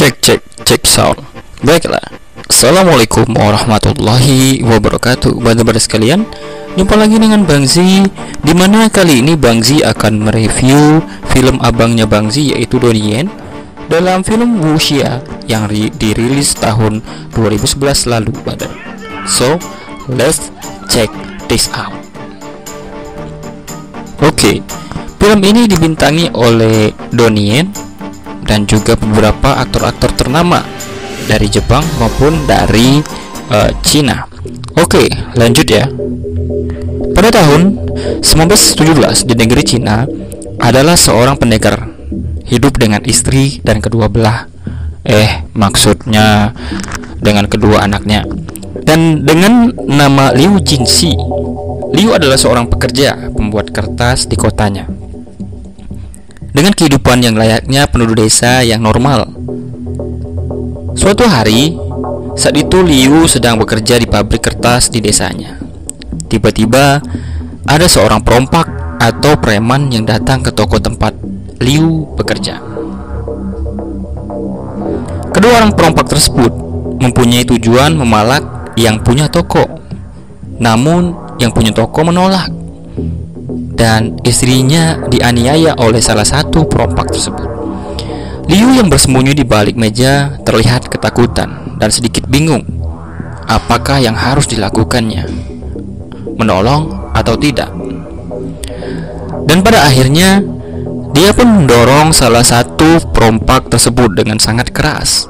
Cek sound. Baiklah. Assalamualaikum warahmatullahi wabarakatuh. Bapak-bapak sekalian, jumpa lagi dengan Bang Z, dimana kali ini Bang Z akan mereview film abangnya Bang Z, yaitu Donnie Yen, dalam film Wuxia yang dirilis tahun 2011 lalu. So, let's check this out. Oke, film ini dibintangi oleh Donnie Yen dan juga beberapa aktor-aktor ternama dari Jepang maupun dari Cina. Oke, lanjut ya. Pada tahun 1917 di negeri Cina adalah seorang pendekar hidup dengan istri dan kedua belah maksudnya dengan kedua anaknya, dan dengan nama Liu Jingxi. Liu adalah seorang pekerja pembuat kertas di kotanya dengan kehidupan yang layaknya penduduk desa yang normal. Suatu hari, saat itu Liu sedang bekerja di pabrik kertas di desanya. Tiba-tiba ada seorang perompak atau preman yang datang ke toko tempat Liu bekerja. Kedua orang perompak tersebut mempunyai tujuan memalak yang punya toko. Namun yang punya toko menolak, dan istrinya dianiaya oleh salah satu perompak tersebut. Liu yang bersembunyi di balik meja terlihat ketakutan dan sedikit bingung apakah yang harus dilakukannya, menolong atau tidak. Dan pada akhirnya dia pun mendorong salah satu perompak tersebut dengan sangat keras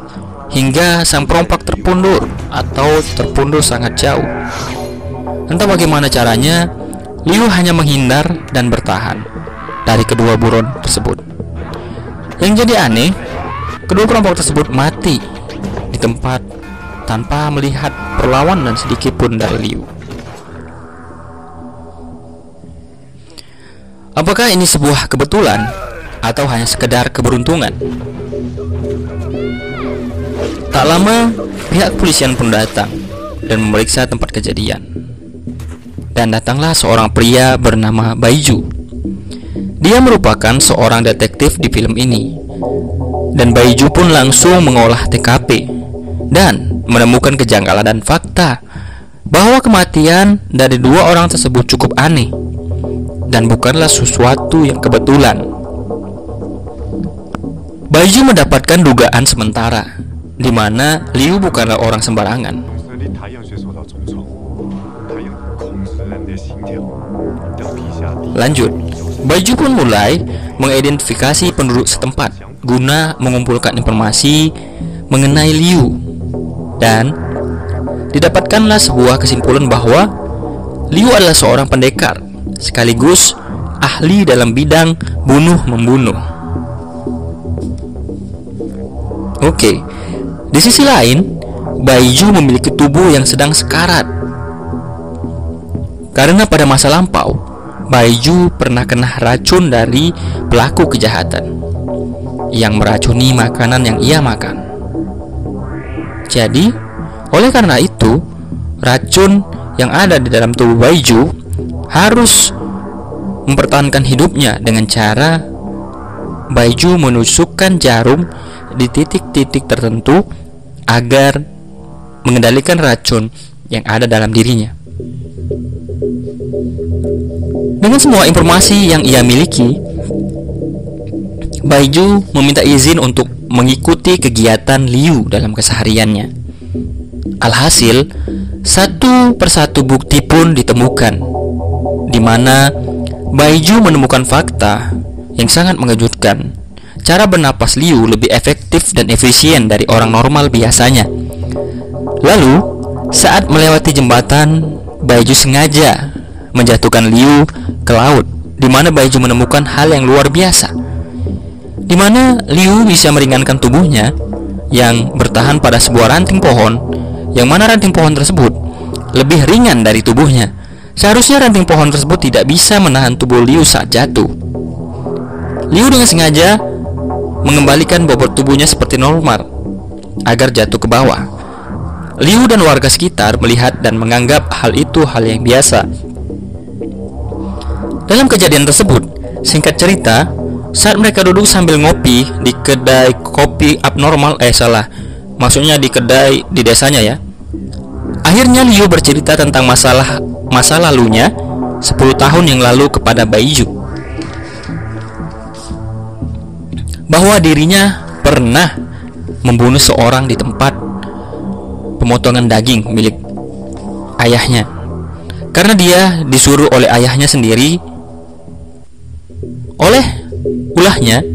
hingga sang perompak terpundur sangat jauh. Entah bagaimana caranya, Liu hanya menghindar dan bertahan dari kedua buron tersebut. Yang jadi aneh, kedua perampok tersebut mati di tempat tanpa melihat perlawanan sedikit pun dari Liu. Apakah ini sebuah kebetulan atau hanya sekedar keberuntungan? Tak lama, pihak kepolisian pun datang dan memeriksa tempat kejadian. Dan datanglah seorang pria bernama Baiju. Dia merupakan seorang detektif di film ini. Dan Baiju pun langsung mengolah TKP dan menemukan kejanggalan dan fakta bahwa kematian dari dua orang tersebut cukup aneh dan bukanlah sesuatu yang kebetulan. Baiju mendapatkan dugaan sementara di mana Liu bukanlah orang sembarangan. Lanjut, Baiju pun mulai mengidentifikasi penduduk setempat guna mengumpulkan informasi mengenai Liu, dan didapatkanlah sebuah kesimpulan bahwa Liu adalah seorang pendekar sekaligus ahli dalam bidang bunuh-membunuh. Oke, di sisi lain, Baiju memiliki tubuh yang sedang sekarat karena pada masa lampau Baiju pernah kena racun dari pelaku kejahatan yang meracuni makanan yang ia makan. Jadi, oleh karena itu, racun yang ada di dalam tubuh Baiju harus mempertahankan hidupnya dengan cara Baiju menusukkan jarum di titik-titik tertentu agar mengendalikan racun yang ada dalam dirinya. Dengan semua informasi yang ia miliki, Baiju meminta izin untuk mengikuti kegiatan Liu dalam kesehariannya. Alhasil, satu persatu bukti pun ditemukan, di mana Baiju menemukan fakta yang sangat mengejutkan. Cara bernapas Liu lebih efektif dan efisien dari orang normal biasanya. Lalu, saat melewati jembatan, Baiju sengaja menjatuhkan Liu ke laut, di mana Baiju menemukan hal yang luar biasa, di mana Liu bisa meringankan tubuhnya yang bertahan pada sebuah ranting pohon, yang mana ranting pohon tersebut lebih ringan dari tubuhnya. Seharusnya ranting pohon tersebut tidak bisa menahan tubuh Liu saat jatuh. Liu dengan sengaja mengembalikan bobot tubuhnya seperti normal agar jatuh ke bawah. Liu dan warga sekitar melihat dan menganggap hal itu hal yang biasa. Dalam kejadian tersebut, singkat cerita, Saat mereka duduk sambil ngopi di kedai kopi abnormal, maksudnya di kedai di desanya ya. Akhirnya Liu bercerita tentang masa lalunya 10 tahun yang lalu kepada Baiju, bahwa dirinya pernah membunuh seorang di tempat pemotongan daging milik ayahnya, karena dia disuruh oleh ayahnya sendiri. Oleh ulahnya,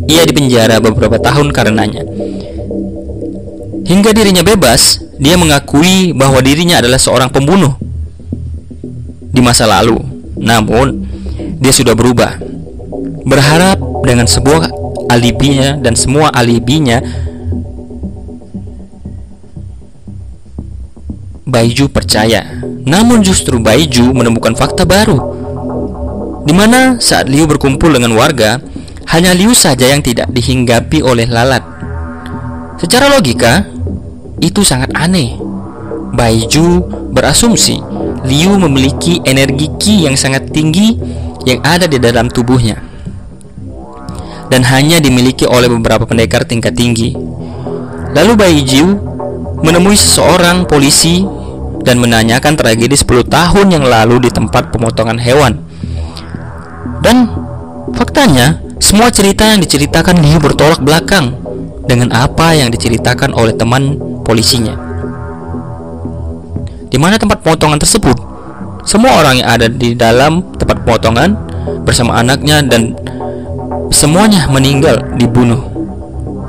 ia dipenjara beberapa tahun karenanya. Hingga dirinya bebas, dia mengakui bahwa dirinya adalah seorang pembunuh di masa lalu. Namun, dia sudah berubah. Berharap dengan sebuah alibinya dan semua alibinya Baiju percaya. Namun justru Baiju menemukan fakta baru, di mana saat Liu berkumpul dengan warga, hanya Liu saja yang tidak dihinggapi oleh lalat. Secara logika, itu sangat aneh. Baiju berasumsi Liu memiliki energi Qi yang sangat tinggi yang ada di dalam tubuhnya, dan hanya dimiliki oleh beberapa pendekar tingkat tinggi. Lalu Baiju menemui seseorang polisi dan menanyakan tragedi 10 tahun yang lalu di tempat pemotongan hewan. Dan faktanya, semua cerita yang diceritakan Liu bertolak belakang dengan apa yang diceritakan oleh teman polisinya. Di mana tempat pemotongan tersebut, semua orang yang ada di dalam tempat pemotongan bersama anaknya dan semuanya meninggal dibunuh.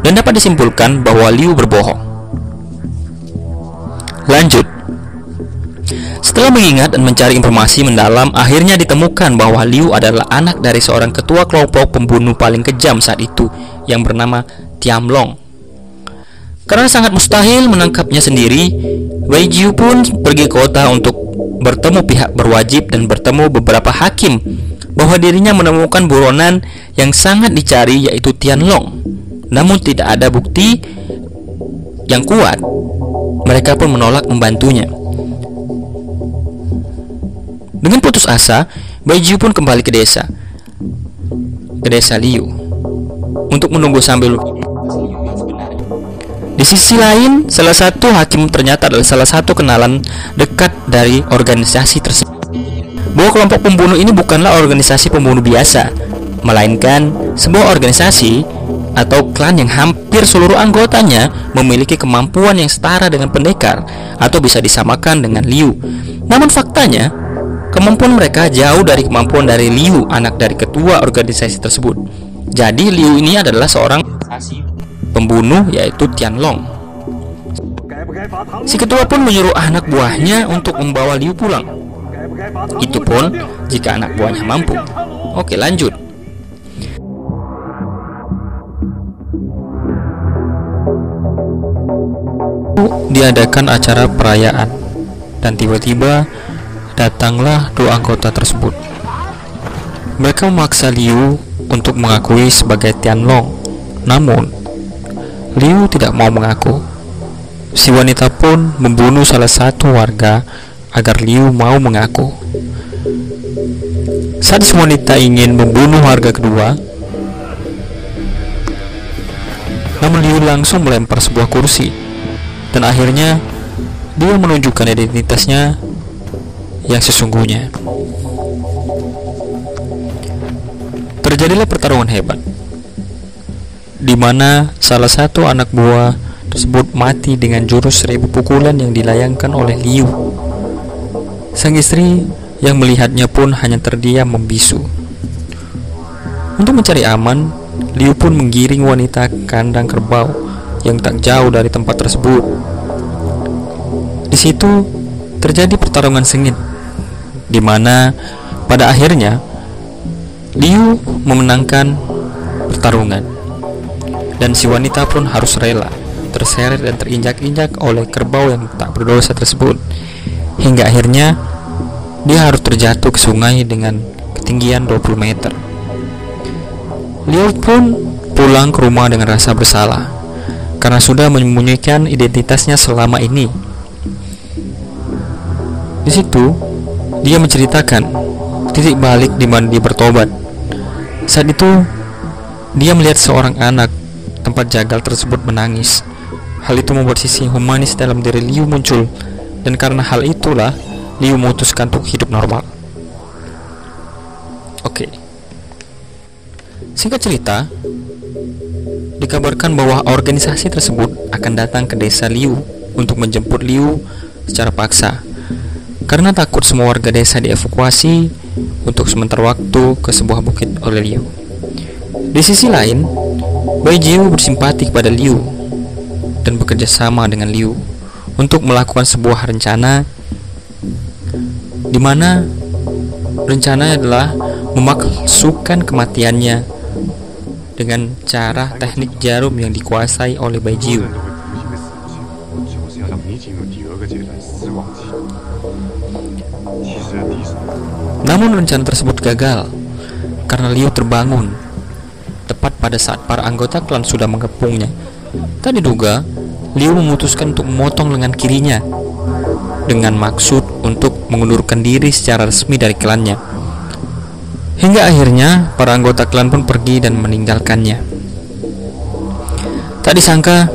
Dan dapat disimpulkan bahwa Liu berbohong. Lanjut. Setelah mengingat dan mencari informasi mendalam, akhirnya ditemukan bahwa Liu adalah anak dari seorang ketua kelompok pembunuh paling kejam saat itu yang bernama Tianlong. Karena sangat mustahil menangkapnya sendiri, Baiju pun pergi ke kota untuk bertemu pihak berwajib dan bertemu beberapa hakim bahwa dirinya menemukan buronan yang sangat dicari, yaitu Tianlong. Namun tidak ada bukti yang kuat. Mereka pun menolak membantunya. Dengan putus asa, Baiju pun kembali ke desa Liu untuk menunggu sambil. Di sisi lain, salah satu hakim ternyata adalah salah satu kenalan dekat dari organisasi tersebut. Bahwa kelompok pembunuh ini bukanlah organisasi pembunuh biasa, melainkan sebuah organisasi atau klan yang hampir seluruh anggotanya memiliki kemampuan yang setara dengan pendekar atau bisa disamakan dengan Liu. Namun faktanya, kemampuan mereka jauh dari kemampuan dari Liu, anak dari ketua organisasi tersebut. Jadi Liu ini adalah seorang pembunuh, yaitu Tianlong. Si ketua pun menyuruh anak buahnya untuk membawa Liu pulang. Itu pun jika anak buahnya mampu. Oke, lanjut. Diadakan acara perayaan, dan tiba-tiba datanglah dua anggota tersebut. Mereka memaksa Liu untuk mengakui sebagai Tianlong. Namun Liu tidak mau mengaku. Si wanita pun membunuh salah satu warga agar Liu mau mengaku. Saat si wanita ingin membunuh warga kedua, namun Liu langsung melempar sebuah kursi, dan akhirnya dia menunjukkan identitasnya yang sesungguhnya. Terjadilah pertarungan hebat, di mana salah satu anak buah tersebut mati dengan jurus 1000 pukulan yang dilayangkan oleh Liu. Sang istri yang melihatnya pun hanya terdiam membisu. Untuk mencari aman, Liu pun menggiring wanita ke kandang kerbau yang tak jauh dari tempat tersebut. Di situ terjadi pertarungan sengit, di mana pada akhirnya Liu memenangkan pertarungan, dan si wanita pun harus rela terseret dan terinjak-injak oleh kerbau yang tak berdosa tersebut, hingga akhirnya dia harus terjatuh ke sungai dengan ketinggian 20 meter. Liu pun pulang ke rumah dengan rasa bersalah karena sudah menyembunyikan identitasnya selama ini. Di situ dia menceritakan titik balik di mana dia bertobat. Saat itu Dia melihat seorang anak tempat jagal tersebut menangis. Hal itu membuat sisi humanis dalam diri Liu muncul, dan karena hal itulah Liu memutuskan untuk hidup normal. Oke. Singkat cerita, dikabarkan bahwa organisasi tersebut akan datang ke desa Liu untuk menjemput Liu secara paksa, karena takut semua warga desa dievakuasi untuk sementara waktu ke sebuah bukit oleh Liu. Di sisi lain, Bai Jiu bersimpati kepada Liu dan bekerja sama dengan Liu untuk melakukan sebuah rencana, di mana rencananya adalah memasukkan kematiannya dengan cara teknik jarum yang dikuasai oleh Bai Jiu. Namun rencana tersebut gagal karena Liu terbangun tepat pada saat para anggota klan sudah mengepungnya. Tak diduga, Liu memutuskan untuk memotong lengan kirinya dengan maksud untuk mengundurkan diri secara resmi dari klannya. Hingga akhirnya para anggota klan pun pergi dan meninggalkannya. Tak disangka,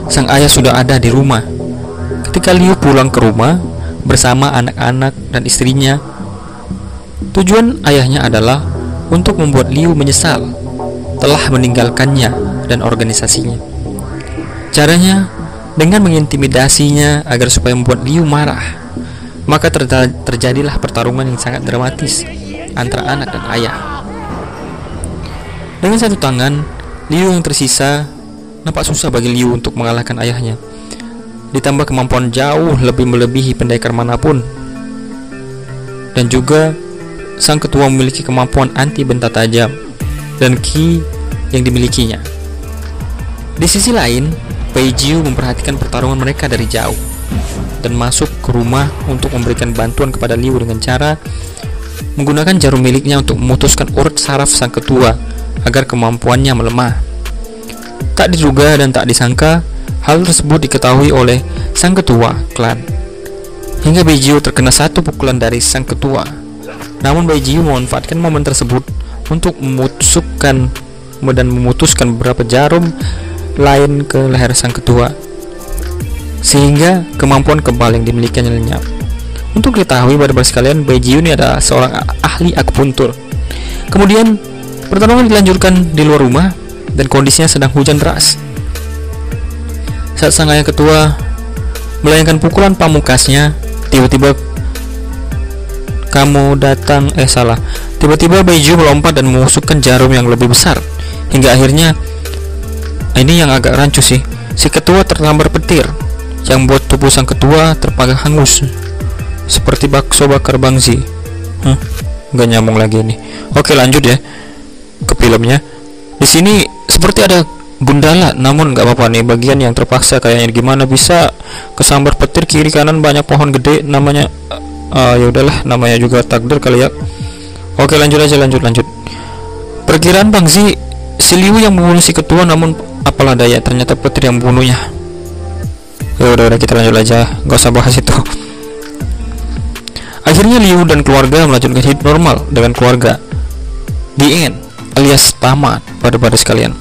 sang ayah sudah ada di rumah. Ketika Liu pulang ke rumah bersama anak-anak dan istrinya, tujuan ayahnya adalah untuk membuat Liu menyesal telah meninggalkannya dan organisasinya. Caranya dengan mengintimidasinya agar supaya membuat Liu marah. Maka terjadilah pertarungan yang sangat dramatis antara anak dan ayah. Dengan satu tangan, Liu yang tersisa nampak susah bagi Liu untuk mengalahkan ayahnya. Ditambah kemampuan jauh lebih melebihi pendekar manapun. Dan juga sang ketua memiliki kemampuan anti benda tajam dan ki yang dimilikinya. Di sisi lain, Bai Jiu memperhatikan pertarungan mereka dari jauh dan masuk ke rumah untuk memberikan bantuan kepada Liu dengan cara menggunakan jarum miliknya untuk memutuskan urat saraf sang ketua agar kemampuannya melemah. Tak diduga dan tak disangka, hal tersebut diketahui oleh sang ketua klan, hingga Bai Jiu terkena satu pukulan dari sang ketua. Namun Bai Jiu memanfaatkan momen tersebut untuk memutuskan beberapa jarum lain ke leher sang ketua, sehingga kemampuan kebal yang dimilikinya lenyap. Untuk diketahui pada sekalian, Bai Jiu ini adalah seorang ahli akupuntur. Kemudian pertarungan dilanjutkan di luar rumah dan kondisinya sedang hujan deras. Saat sang ayah ketua melayangkan pukulan pamungkasnya, tiba-tiba Bai Jiu melompat dan menusukkan jarum yang lebih besar, hingga akhirnya ini yang agak rancu sih. Si ketua tersambar petir yang membuat tubuh sang ketua terpanggang hangus seperti bakso bakar bangsi. Nggak nyambung lagi ini. Oke, lanjut ya ke filmnya. Di sini seperti ada gundala, namun nggak apa-apa nih. Bagian yang terpaksa kayaknya gimana bisa kesambar petir, kiri kanan banyak pohon gede namanya. Ya udahlah, namanya juga takdir kali ya. Oke, lanjut. Perkiraan bangsi, si Liu yang membunuh si ketua, namun apalah daya, ternyata petir yang membunuhnya. Ya udah kita lanjut aja, nggak usah bahas itu. Akhirnya Liu dan keluarga melanjutkan hidup normal dengan keluarga. The end, alias tamat pada sekalian.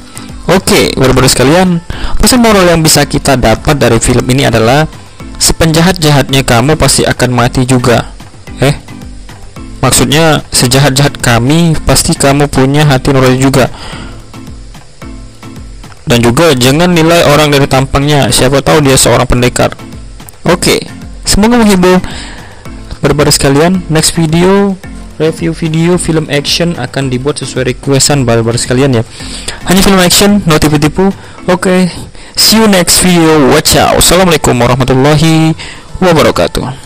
Oke, pada sekalian, pesan moral yang bisa kita dapat dari film ini adalah sepenjahat-jahatnya kamu pasti akan mati juga. Maksudnya sejahat-jahat kami pasti kamu punya hati nurani juga. Dan juga jangan nilai orang dari tampangnya, siapa tahu dia seorang pendekar. Oke, semoga menghibur pada sekalian. Next video, review video film action akan dibuat sesuai requestan pada sekalian ya. Hanya film action, no tipu-tipu. Oke, see you next video. Watch out. Assalamualaikum warahmatullahi wabarakatuh.